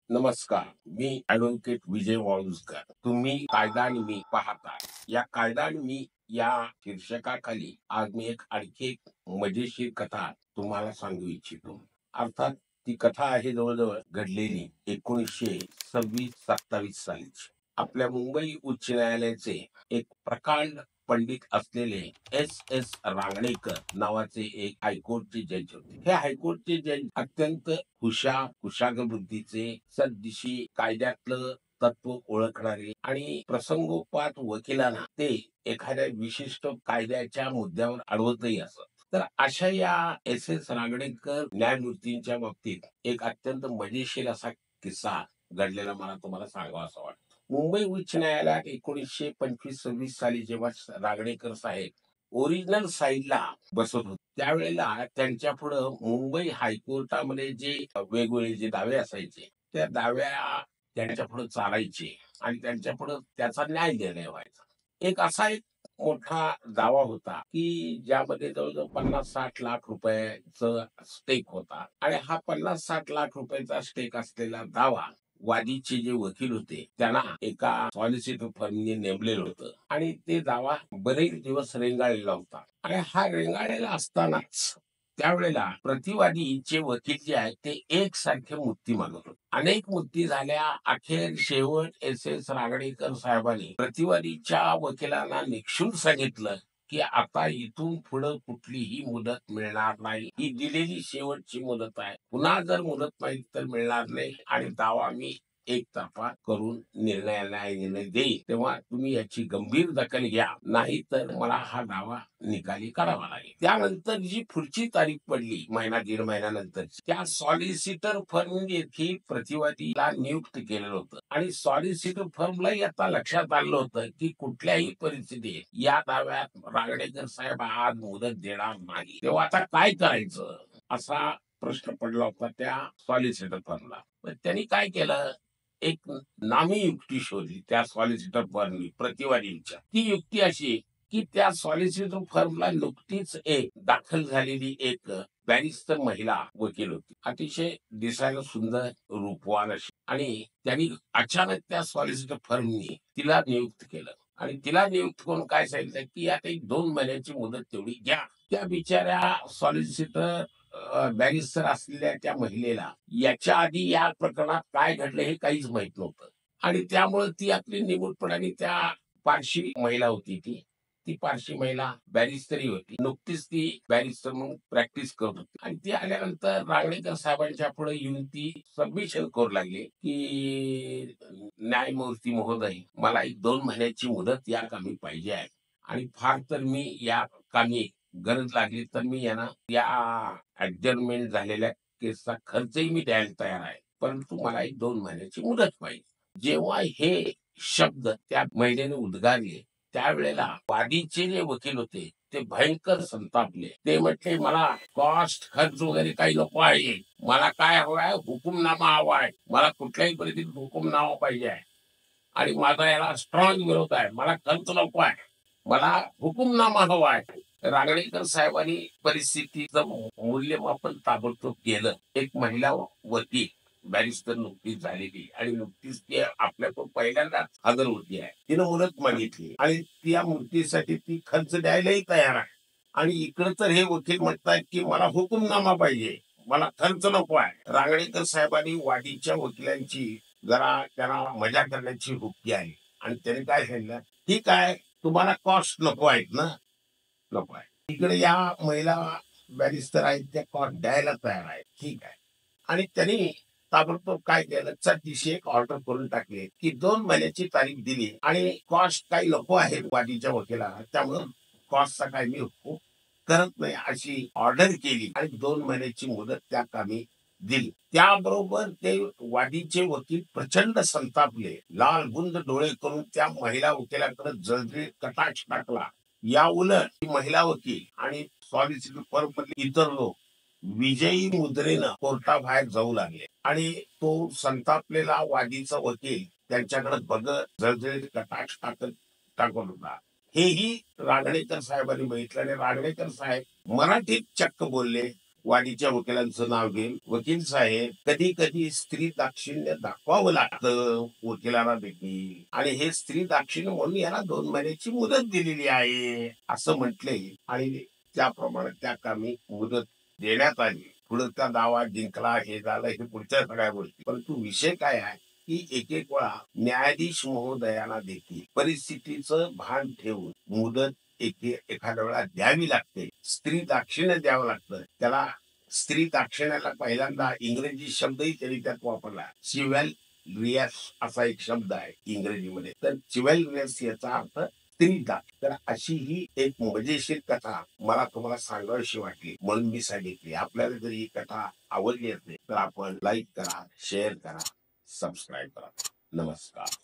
नमस्कार. मी ॲडव्होकेट विजय वाळुंजकर. तुम्ही कायदा आणि मी पाहता. या कायदा आणि मी या शीर्षकाखाली आज मी आणखी एक मजेशीर कथा तुम्हाला सांगू इच्छितो. अर्थात ती कथा आहे जवळ-जवळ घडलेली 1926-27 सालीची. आपल्या मुंबई उच्च न्यायालयाचे एक प्रकांड पंडित असलेले एस रांगणेकर नावाचे एक हायकोर्टचे जज होते. हे हायकोर्टचे जज अत्यंत कुशाग्र बुद्धीचे, सद्दिशी कायद्यातलं तत्व ओळखणारे आणि प्रसंगोपात वकिलांना ते एखाद्या विशिष्ट कायद्याच्या मुद्द्यावर अडवतही असत. तर अशा या रांगणेकर न्यायमूर्तींच्या बाबतीत एक अत्यंत मजेशीर असा किस्सा घडलेला मला तुम्हाला सांगावासा वाटतो. मुंबई उच्च न्यायालयात 1925-26 साली जेव्हा रांगणेकर साहेब ओरिजिनल साईडला बसत होते, त्यावेळेला त्यांच्या पुढं मुंबई हायकोर्टामध्ये जे वेगवेगळे जे दावे असायचे, त्या दाव्या त्यांच्या पुढे चालायचे आणि त्यांच्या पुढे त्याचा न्याय निर्णय व्हायचा. एक मोठा दावा होता की ज्यामध्ये जवळजवळ 50-60 लाख रुपयाचं स्टेक होता आणि हा 50-60 लाख रुपयाचा स्टेक असलेला दावा वादीचे जे वकील होते त्यांना एका सॉलिसिटर फर्मने नेमलेलं होतं आणि ते दावा बरेच दिवस रेंगाळलेला होता आणि हा रेंगाळलेला असतानाच त्यावेळेला प्रतिवादीचे वकील जे आहेत ते एकसारखे मुक्ती मागत होते. अनेक मुक्ती झाल्या. अखेर शेवट रांगणेकर साहेबांनी प्रतिवादीच्या वकिलांना निक्षून सांगितलं की आता इथून पुढे कुठलीही मुदत मिळणार नाही. ही दिलेली शेवटची मुदत आहे. पुन्हा जर मुदत पाहिजे तर मिळणार नाही आणि दावा मी एकतर्फा करून निर्णय देईल. तेव्हा तुम्ही याची गंभीर दखल घ्या, नाही तर मला हा दावा निकाली करावा लागेल. त्यानंतर जी पुढची तारीख पडली महिना दीड महिन्यानंतर, त्या सॉलिसिटर फर्म देखील प्रतिवादीला नियुक्त केलेलं होतं आणि सॉलिसिटर फर्मलाही आता लक्षात आलं होतं की कुठल्याही परिस्थितीत या दाव्यात रांगणेकर साहेब आज मुदत देणार नाही. तेव्हा आता काय करायचं असा प्रश्न पडला होता त्या सॉलिसिटर फर्मला. त्यांनी काय केलं, एक नामी युक्ती शोधली त्या सॉलिसिटर फर्मनी प्रतिवादींच्या. ती युक्ती अशी की त्या सॉलिसिटर फर्मला नुकतीच एक दाखल झालेली एक बॅरिस्टर महिला वकील होती. अतिशय दिसायला सुंदर, रूपवान अशी आणि त्यांनी अचानक त्या सॉलिसिटर फर्मनी तिला नियुक्त केलं आणि तिला नियुक्त करून काय सांगितलं की आता एक 2 महिन्याची मुदत तेवढी घ्या. त्या बिचाऱ्या सॉलिसिटर बॅरिस्टर असलेल्या त्या महिलेला याच्या आधी या प्रकरणात काय घडलं हे काहीच माहित नव्हतं आणि त्यामुळे ती आपली निमूटपणाने त्या पारशी महिला होती ती पारशी महिला बॅरिस्टरी होती. नुकतीच ती बॅरिस्टर म्हणून प्रॅक्टिस करत होती आणि ती आल्यानंतर रांगणेकर साहेबांच्या पुढे येऊन ती सबमिशन करू लागली की न्यायमूर्ती महोदय, मला एक 2 महिन्याची मुदत या कामी पाहिजे आहे आणि फार तर मी या कामी गरज लागली तर मी यांना या ऍडजर्नमेंट झालेल्या केसचा खर्चही मी द्यायला तयार आहे, परंतु मला एक 2 महिन्याची मुदत पाहिजे. जेव्हा हे शब्द त्या महिलेने उद्गारले त्यावेळेला वादीचे जे वकील होते ते भयंकर संतापले. ते म्हटले मला कॉस्ट खर्च वगैरे काही नको आहे. मला काय हवं आहे, हुकुमनामा हवा आहे. मला कुठल्याही परिस्थितीत हुकुमनामा पाहिजे आहे आणि माझा याला स्ट्रॉंग विरोध आहे. मला खर्च नको आहे. मला हुकुमनामा हवा आहे. रांगणेकर साहेबांनी परिस्थितीचं मूल्यमापन ताबडतोब केलं. एक महिला वकील बॅरिस्टर नुकतीच झालेली आणि नुकतीच ती आपल्याकडून पहिल्यांदाच हजर होती आहे. तिनं मुदत मागितली आणि त्या मुदतीसाठी ती खर्च द्यायलाही तयार आहे आणि इकडे तर हे वकील म्हणतात की मला हुकुमनामा पाहिजे, मला खर्च नको आहे. रांगणेकर साहेबांनी वादीच्या वकिलांची जरा त्यांना मजा करण्याची हुक्की आहे आणि त्याने काय सांगितलं, ठीक आहे तुम्हाला कॉस्ट नको आहेत ना, नको आहे. इकडे या महिला बॅरिस्टर आहेत त्या कॉस्ट द्यायला तयार आहेत, ठीक आहे. आणि त्यांनी ताबडतोब काय केलं, दिवशी एक ऑर्डर करून टाकली की 2 महिन्याची तारीख दिली आणि कॉस्ट काही नको आहे वादीच्या वकिलाला, त्यामुळे कॉस्टचा काही मी हुकूम करत नाही अशी ऑर्डर केली आणि 2 महिन्याची मुदत त्या कामी दिली. त्याबरोबर ते वादीचे वकील प्रचंड संतापले. लाल बुंद डोळे करून त्या महिला वकिलाकडे जळजळीत कटाक्ष टाकला. या उलट ती महिला वकील आणि सॉलिसिटर फर्म मधले इतर लोक विजयी मुद्रेनं कोर्टाबाहेर जाऊ लागले आणि तो संतापलेला वादीचा वकील त्यांच्याकडे बघत जळजळीत कटाक्ष टाकत होता. हेही रांगणेकर साहेबांनी बघितलं आणि रांगणेकर साहेब मराठीत चक्क बोलले, वाडीच्या वकिलांचं नाव घेईल. वकील साहेब, कधी कधी स्त्री दाक्षिण्य दाखवावं लागतं वकिलांना देखील, आणि हे स्त्री दाक्षिण्य म्हणून याला 2 महिन्याची मुदत दिलेली आहे असं म्हटले, आणि त्याप्रमाणे त्या कामी मुदत देण्यात आली. पुढे त्या दावा जिंकला, हे झालं, हे पुढच्या सगळ्या गोष्टी. परंतु विषय काय आहे की एक एक वेळा न्यायाधीश महोदयांना देखील परिस्थितीचं भान ठेवून मुदत एखाद्या वेळा द्यावी लागते. स्त्री दाक्षिण्य द्यावं लागतं. त्याला स्त्री दाक्षिण्याला पहिल्यांदा इंग्रजी शब्दही त्यांनी त्यात वापरला. चिव्हॅलरियस असा एक शब्द आहे इंग्रजीमध्ये. तर चिव्हॅलरियस याचा अर्थ स्त्रीदा. तर अशी ही एक मजेशीर कथा मला तुम्हाला सांगावीशी वाटली म्हणून मी सांगितली. आपल्याला जर ही कथा आवडली असेल तर आपण लाईक करा, शेअर करा, सबस्क्राईब करा. नमस्कार.